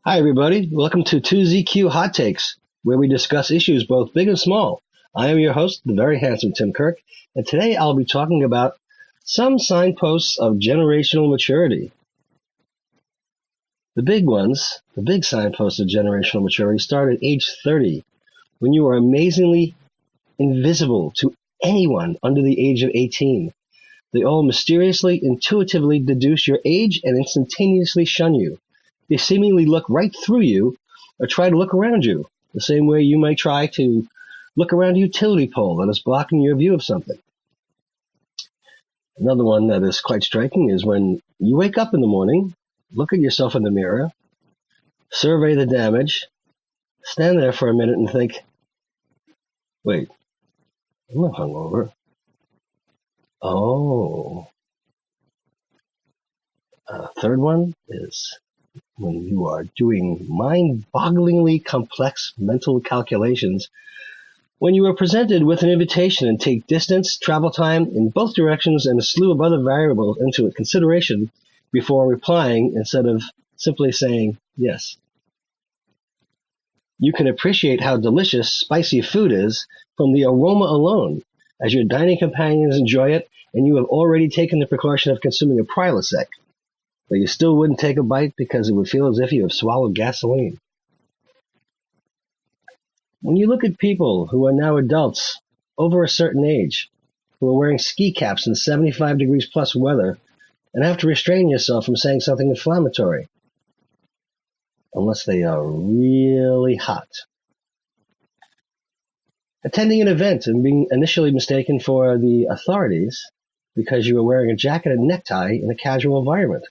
Hi, everybody. Welcome to 2ZQ Hot Takes, where we discuss issues both big and small. I am your host, the Very Handsome Tim Kirk, and today I'll be talking about some signposts of generational maturity. The big ones, the big signposts of generational maturity, start at age 30, when you are amazingly invisible to anyone under the age of 18. They all mysteriously, intuitively deduce your age and instantaneously shun you. They seemingly look right through you or try to look around you, the same way you might try to look around a utility pole that is blocking your view of something. Another one that is quite striking is when you wake up in the morning, look at yourself in the mirror, survey the damage, stand there for a minute and think, wait, I'm not hungover. Oh. Third one is when you are doing mind-bogglingly complex mental calculations, when you are presented with an invitation and take distance, travel time in both directions, and a slew of other variables into consideration before replying instead of simply saying yes. You can appreciate how delicious spicy food is from the aroma alone, as your dining companions enjoy it, and you have already taken the precaution of consuming a Prilosec. But you still wouldn't take a bite because it would feel as if you have swallowed gasoline. When you look at people who are now adults, over a certain age, who are wearing ski caps in 75 degrees plus weather, and have to restrain yourself from saying something inflammatory, unless they are really hot. Attending an event and being initially mistaken for the authorities because you are wearing a jacket and necktie in a casual environment.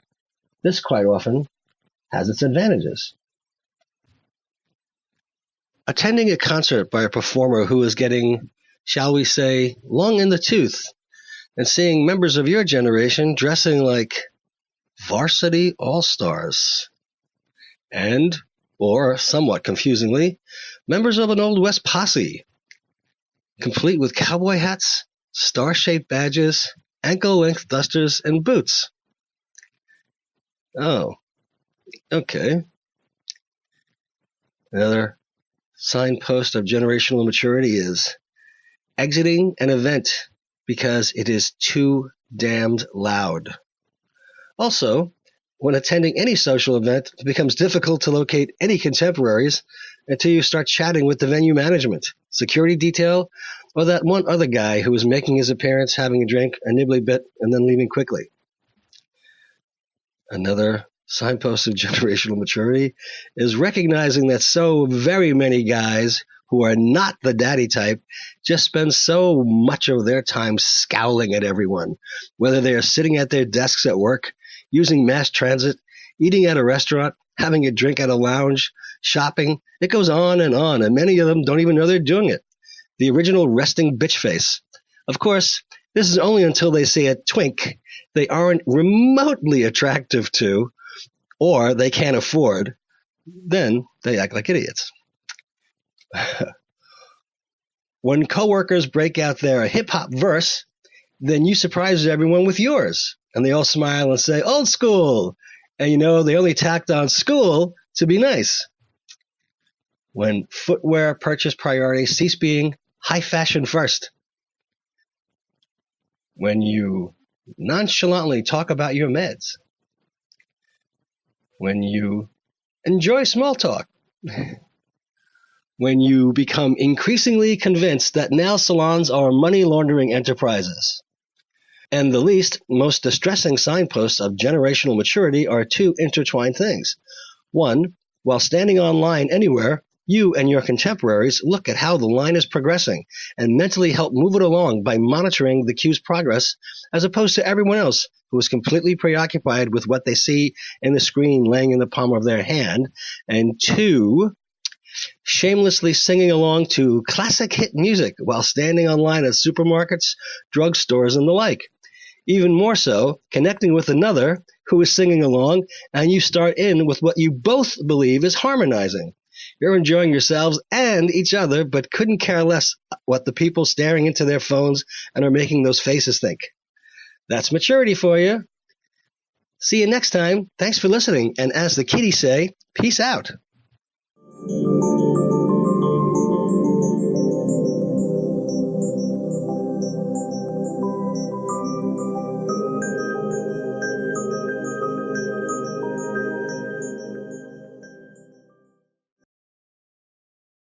This quite often has its advantages. Attending a concert by a performer who is getting, shall we say, long in the tooth, and seeing members of your generation dressing like varsity all-stars, and, or somewhat confusingly, members of an Old West posse, complete with cowboy hats, star-shaped badges, ankle-length dusters, and boots. Oh, okay. Another signpost of generational maturity is exiting an event because it is too damned loud. Also, when attending any social event, it becomes difficult to locate any contemporaries until you start chatting with the venue management, security detail, or that one other guy who is making his appearance, having a drink, a nibbly bit, and then leaving quickly. Another signpost of generational maturity is recognizing that so very many guys who are not the daddy type just spend so much of their time scowling at everyone, whether they are sitting at their desks at work, using mass transit, eating at a restaurant, having a drink at a lounge, shopping. It goes on, and many of them don't even know they're doing it. The original resting bitch face. Of course, this is only until they see a twink they aren't remotely attractive to, or they can't afford. Then they act like idiots. When coworkers break out their hip-hop verse, then you surprise everyone with yours. And they all smile and say, old school. And you know, they only tacked on school to be nice. When footwear purchase priorities cease being high fashion first. When you nonchalantly talk about your meds. When you enjoy small talk. When you become increasingly convinced that nail salons are money laundering enterprises. And the least, most distressing signposts of generational maturity are two intertwined things. One, while standing online anywhere, you and your contemporaries look at how the line is progressing and mentally help move it along by monitoring the queue's progress, as opposed to everyone else who is completely preoccupied with what they see in the screen laying in the palm of their hand. And two, shamelessly singing along to classic hit music while standing online at supermarkets, drugstores, and the like. Even more so, connecting with another who is singing along, and you start in with what you both believe is harmonizing. You're enjoying yourselves and each other, but couldn't care less what the people staring into their phones and are making those faces think. That's maturity for you. See you next time. Thanks for listening. And as the kiddies say, peace out.